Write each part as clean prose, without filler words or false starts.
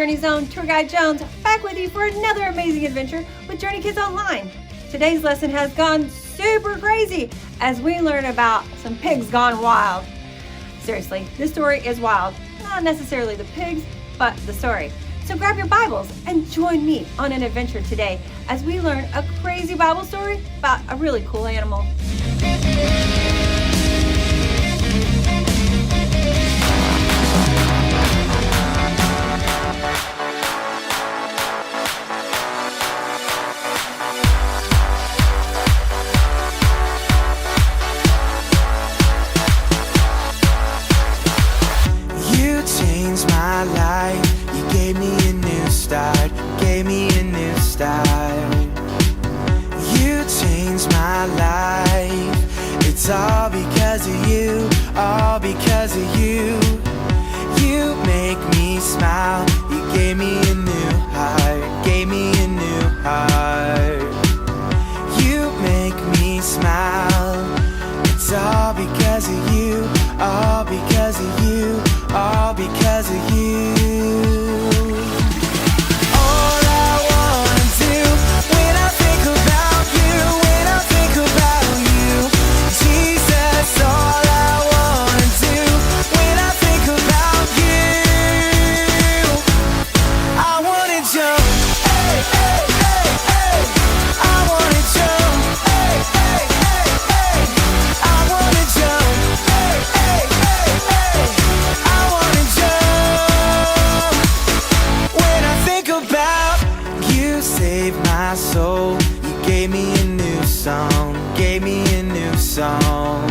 Journey Zone, Tour Guide Jones, back with you for another amazing adventure with Journey Kids Online. Today's lesson has gone super crazy as we learn about some pigs gone wild. Seriously, this story is wild. Not necessarily the pigs, but the story. So grab your Bibles and join me on an adventure today as we learn a crazy Bible story about a really cool animal. My life, you gave me a new start, gave me a new start. You changed my life. It's all because of you, all because of you. You make me smile. You gave me a new heart, gave me a new heart. You make me smile. It's all because of you, all because of you, all because of you. All I wanna do when I think about you, when I think about you, Jesus, all I wanna do when I think about you, I wanna jump, hey, hey, hey, hey, I wanna jump, hey, hey, hey, hey, I wanna jump, hey, hey, hey, hey, I wanna jump. When I think about you, saved my soul. You gave me a new song, gave me a new song.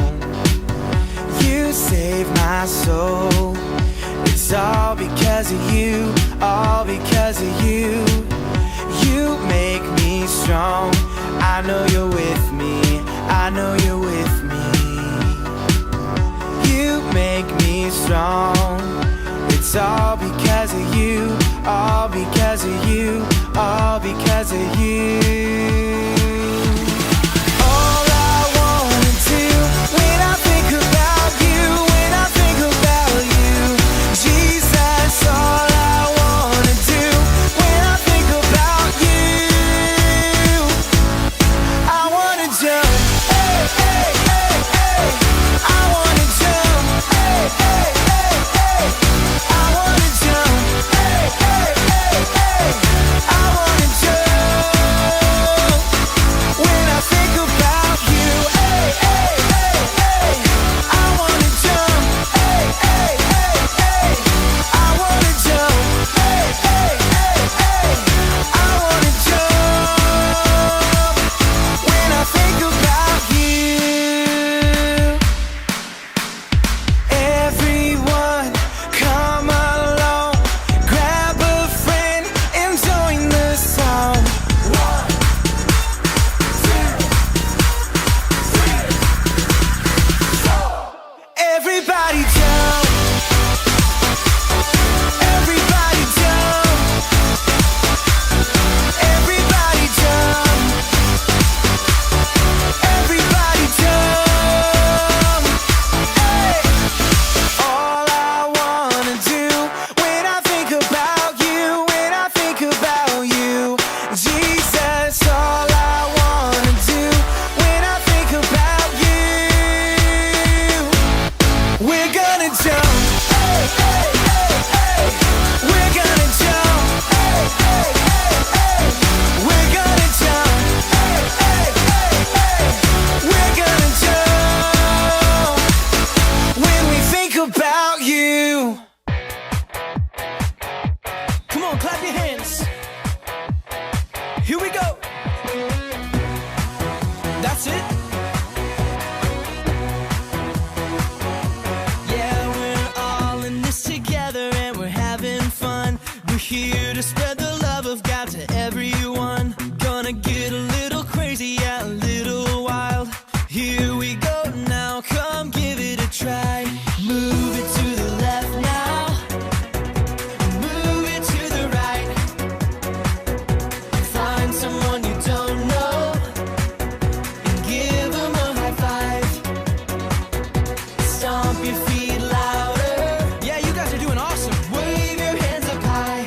You saved my soul. It's all because of you, all because of you. You make me strong. I know you're with me, I know you're with me. You make me strong. It's all because of you, all because of you, all because of you. All I wanna do when I think about you, when I think about you, Jesus, all I wanna do when I think about you, I wanna jump, hey, hey, hey, hey, I wanna jump, hey, hey, hey, hey, I wanna jump, hey, hey, hey, hey, I wanna jump. When I think about you, hey, hey, hey, hey, I wanna jump, hey, hey, hey, hey, I wanna jump, hey, hey, hey, hey, I wanna jump. When I think about you, everyone come along, grab a friend and join the song. 1, 2, 3, 4. Everybody jump. Everybody jump. Everybody jump. Everybody jump. Hey! All I wanna do when I think about you, when I think about you, Jesus, all I wanna do when I think about you, we're gonna jump, hey, hey, hey, hey, we're gonna jump, hey, hey, hey, hey, we're gonna jump, hey, hey, hey, hey, we're gonna jump when we think about you. Come on, clap your hands. Here we go. That's it. Yeah, we're all in this together and we're having fun. We're here to spread the love of God to everyone. Gonna get a little crazy, yeah, a little wild. Here we go now, come give it a try. Move it to the left now. Move it to the right. Find someone you don't know and give them a high five. Stomp your feet louder. Yeah, you guys are doing awesome. Wave your hands up high.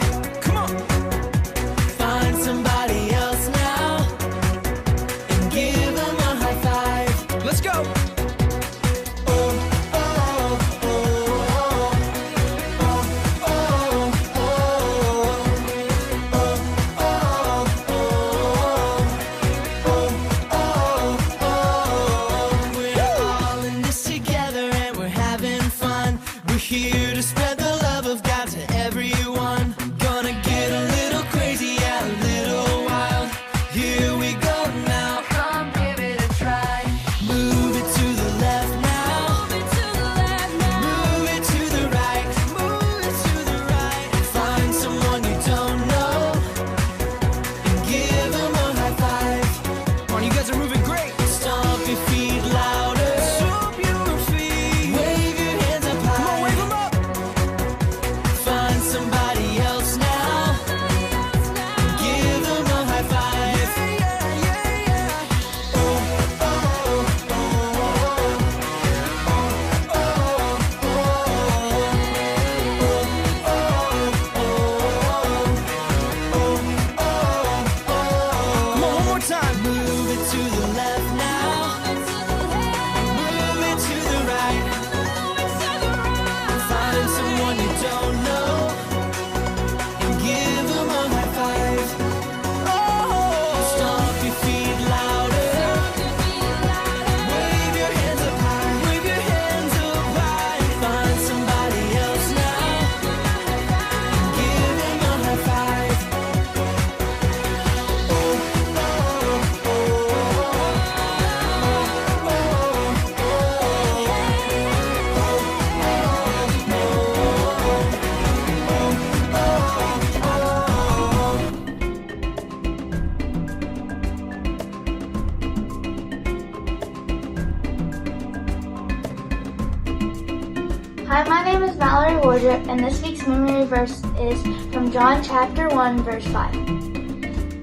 Hi, my name is Mallory Wardrop, and this week's memory verse is from John chapter 1, verse 5.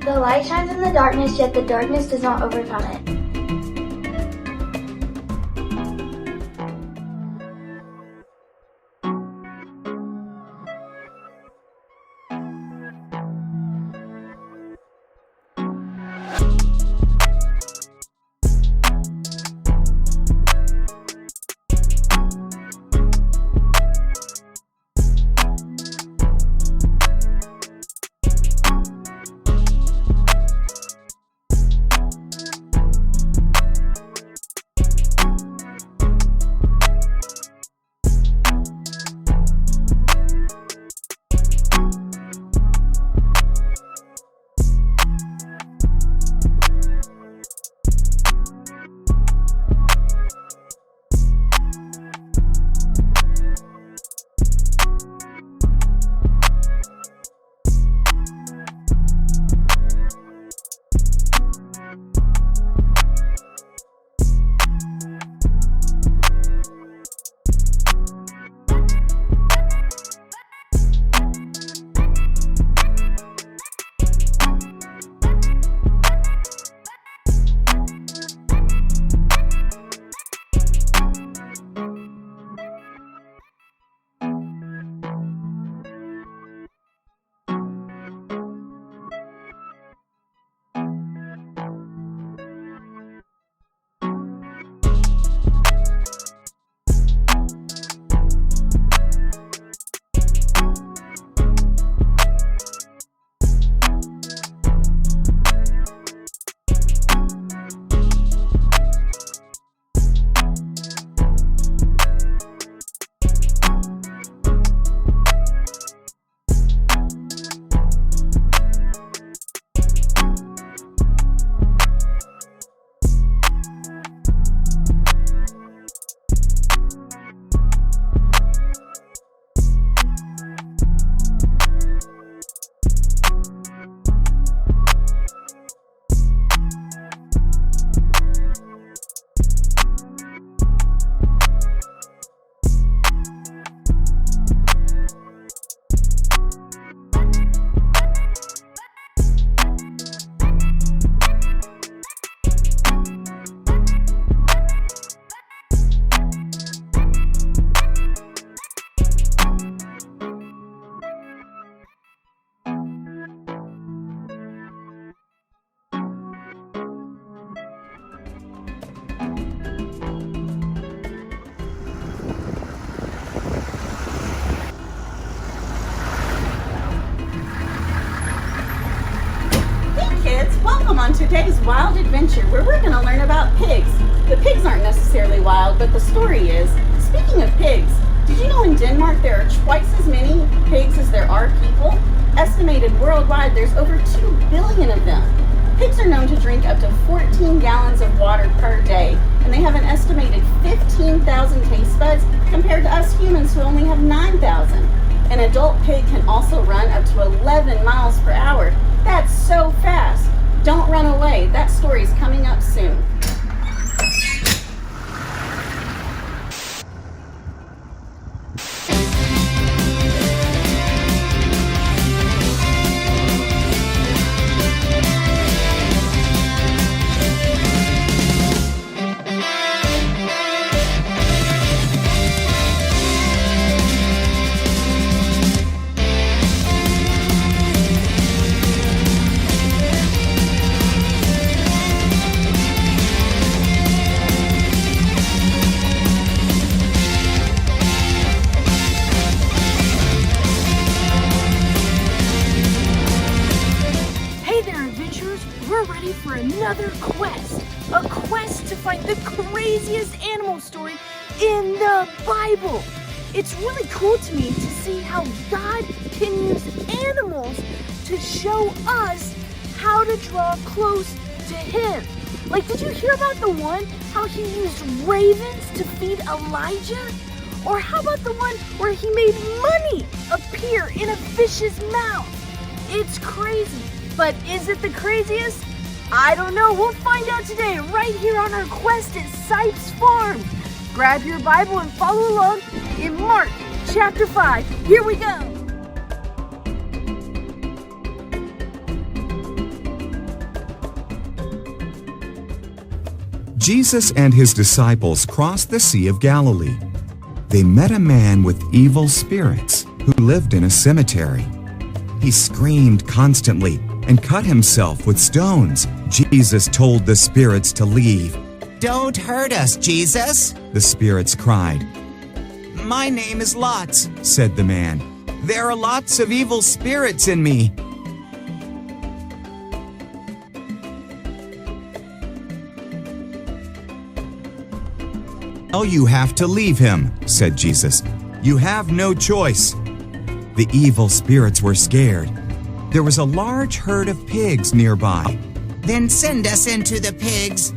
The light shines in the darkness, yet the darkness does not overcome it. Welcome on today's wild adventure where we're going to learn about pigs. The pigs aren't necessarily wild, but the story is. Speaking of pigs, did you know in Denmark there are twice as many pigs as there are people? Estimated worldwide there's over 2 billion of them. Pigs are known to drink up to 14 gallons of water per day, and they have an estimated 15,000 taste buds compared to us humans who only have 9,000. An adult pig can also run up to 11 miles per hour. That's so fast. Don't run away. That story's coming up soon. For another quest, a quest to find the craziest animal story in the Bible. It's really cool to me to see how God can use animals to show us how to draw close to Him. Like, did you hear about the one how He used ravens to feed Elijah? Or how about the one where He made money appear in a fish's mouth? It's crazy, but is it the craziest? I don't know. We'll find out today right here on our quest at Sipes Farm. Grab your Bible and follow along in Mark chapter 5. Here we go. Jesus and his disciples crossed the Sea of Galilee. They met a man with evil spirits who lived in a cemetery. He screamed constantly and cut himself with stones. Jesus told the spirits to leave. Don't hurt us, Jesus, The spirits cried. my name is Lot. Said the man, There are lots of evil spirits in me. "Oh, you have to leave him," said Jesus. "You have no choice." The evil spirits were scared. There was a large herd of pigs nearby. Then send us into the pigs.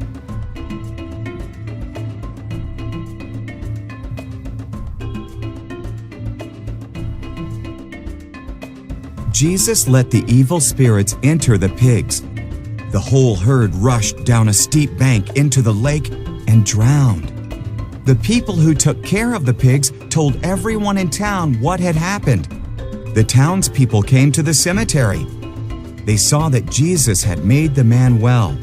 Jesus let the evil spirits enter the pigs. The whole herd rushed down a steep bank into the lake and drowned. The people who took care of the pigs told everyone in town what had happened. The townspeople came to the cemetery. They saw that Jesus had made the man well.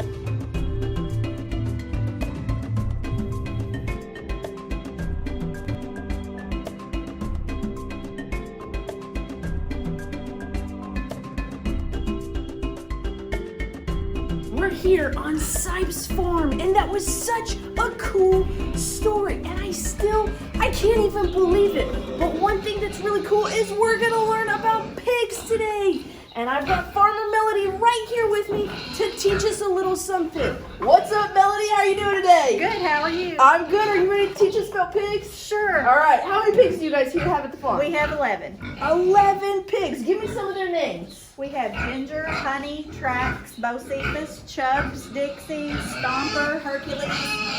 We're here on Sipes Farm, and that was such a cool story, and I can't even believe it. But one thing that's really cool is we're gonna learn about pigs today. And I've got Farmer Melody right here with me to teach us a little something. What's up, Melody? How are you doing today? Good, how are you? I'm good. Are you ready to teach us about pigs? Sure. All right. How many pigs do you guys here have at the farm? We have 11. 11 pigs. Give me some of their names. We have Ginger, Honey, Trax, Bocephus, Chubbs, Dixie, Stomper, Hercules,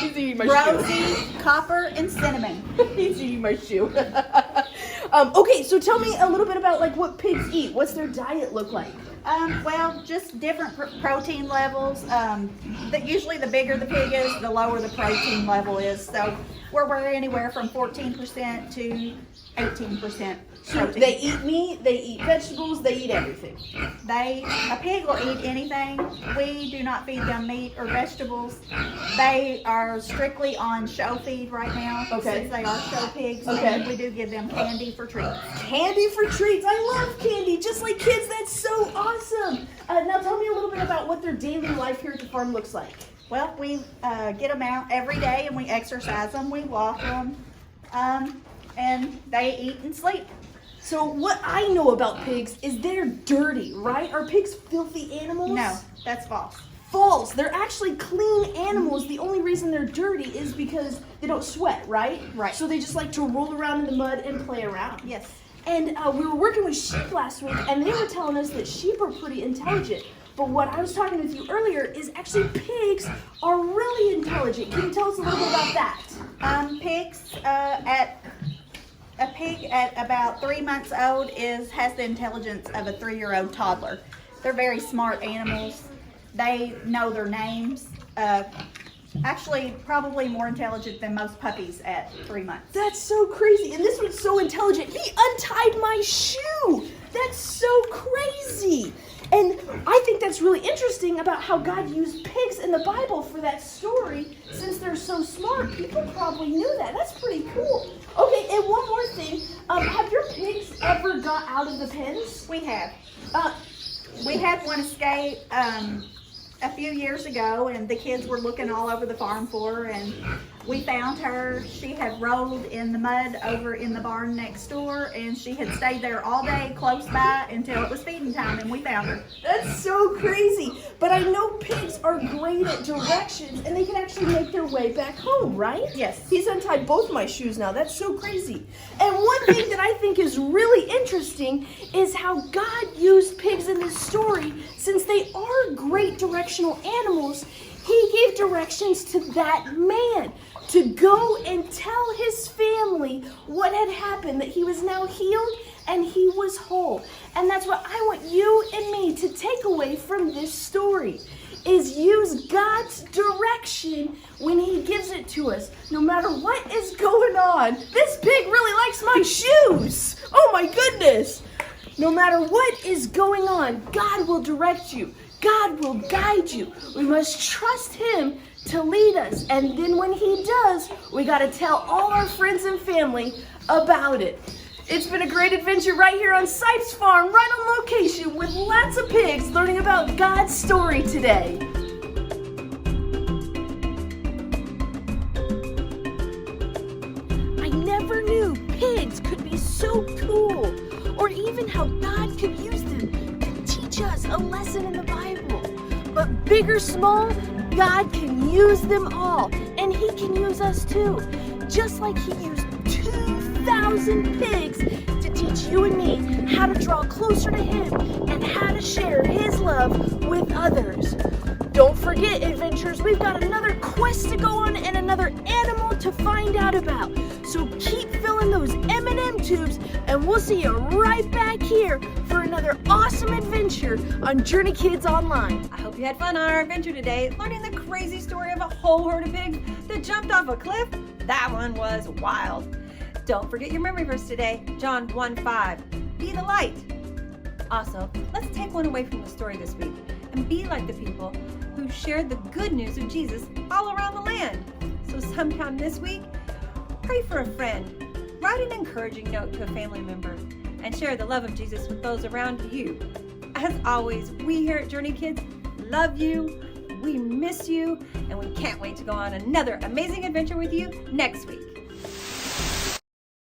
He's eating my Rosie, Copper, and Cinnamon. He's eating my shoe. Okay, so tell me a little bit about like what pigs eat. What's their diet look like? Well, just different protein levels. Usually the bigger the pig is, the lower the protein level is. So we're anywhere from 14% to 18% So protein. they eat meat, they eat vegetables, they eat everything. A pig will eat anything. We do not feed them meat or vegetables. They are strictly on show feed right now. Okay. Since they are show pigs. Okay. And we do give them candy for treats. Candy for treats. I love candy, just like kids. That's so awesome. Now tell me a little bit about what their daily life here at the farm looks like. Well, we get them out every day and we exercise them. We walk them. And they eat and sleep. So what I know about pigs is they're dirty, right? Are pigs filthy animals? No, that's false. False. They're actually clean animals. The only reason they're dirty is because they don't sweat, right? Right. So they just like to roll around in the mud and play around. Yes. And we were working with sheep last week, and they were telling us that sheep are pretty intelligent. But what I was talking with you earlier is actually pigs are really intelligent. Can you tell us a little bit about that? A pig at about 3 months old has the intelligence of a 3-year-old toddler. They're very smart animals. They know their names. Actually, probably more intelligent than most puppies at 3 months. That's so crazy. And this one's so intelligent. He untied my shoe. That's so crazy. And I think that's really interesting about how God used pigs in the Bible for that story. Since they're so smart, people probably knew that. That's pretty cool. Okay, and one more thing. Have your pigs ever got out of the pens? We have. We had one escape a few years ago, and the kids were looking all over the farm for her, and we found her. She had rolled in the mud over in the barn next door, and she had stayed there all day close by until it was feeding time, and we found her. That's so crazy. But I know pigs are great at directions, and they can actually make their way back home, right? Yes. He's untied both my shoes now. That's so crazy. And one thing that I think is really interesting is how God used pigs in this story. Since they are great directional animals, he gave directions to that man to go and tell his family what had happened, that he was now healed and he was whole. And that's what I want you and me to take away from this story, is use God's direction when he gives it to to us no matter what is going on. This pig really likes my shoes. Oh my goodness. No matter what is going on, God will direct you. God will guide you. We must trust Him to lead us. And then when He does, we got to tell all our friends and family about it. It's been a great adventure right here on Sipes Farm, right on location with lots of pigs learning about God's story today. I never knew pigs could be so cool, or even how God could use them to teach us a lesson in the Bible. But big or small, God can use them all, and He can use us too, just like He used 2,000 pigs to teach you and me how to draw closer to Him and how to share His love with others. Don't forget, adventurers, we've got another quest to go on and another animal to find out about. So keep filling those M&M tubes, and we'll see you right back here for another awesome adventure on Journey Kids Online. I hope you had fun on our adventure today, learning the crazy story of a whole herd of pigs that jumped off a cliff. That one was wild. Don't forget your memory verse today, John 1:5. Be the light. Also, let's take one away from the story this week and be like the people who shared the good news of Jesus all around the land. So sometime this week, pray for a friend, write an encouraging note to a family member, and share the love of Jesus with those around you. As always, we here at Journey Kids love you, we miss you, and we can't wait to go on another amazing adventure with you next week.